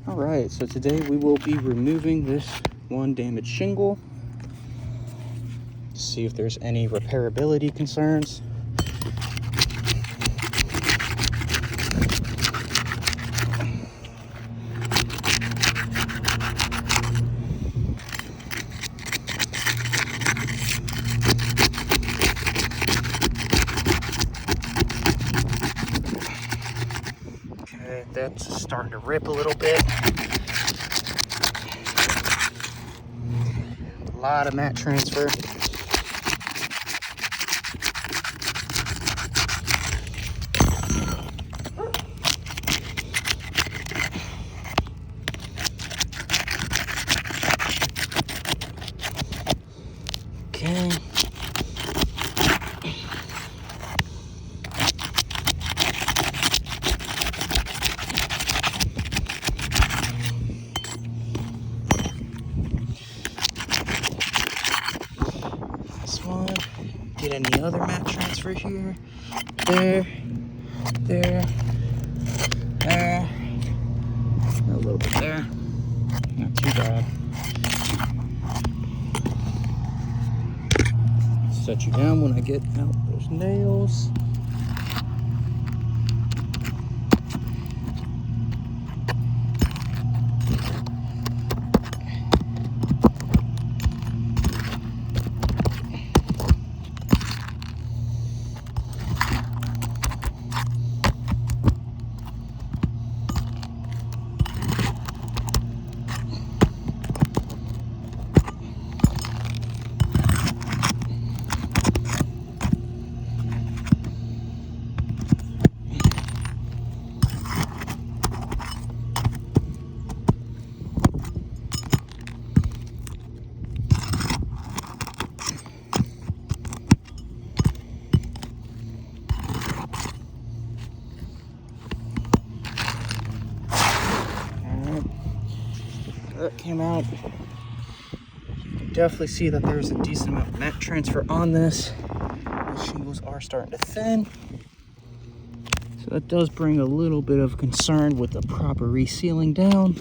All right, so today we will be removing this one damaged shingle to see if there's any repairability concerns. Okay, that's starting to rip a little bit. A lot of mat transfer. Okay. This one. Get any other mat transfer here. There. There. There. A little bit there. Not too bad. Set you down when I get out those nails. That came out. You can definitely see that there's a decent amount of mat transfer on this. The shingles are starting to thin. So that does bring a little bit of concern with the proper resealing down.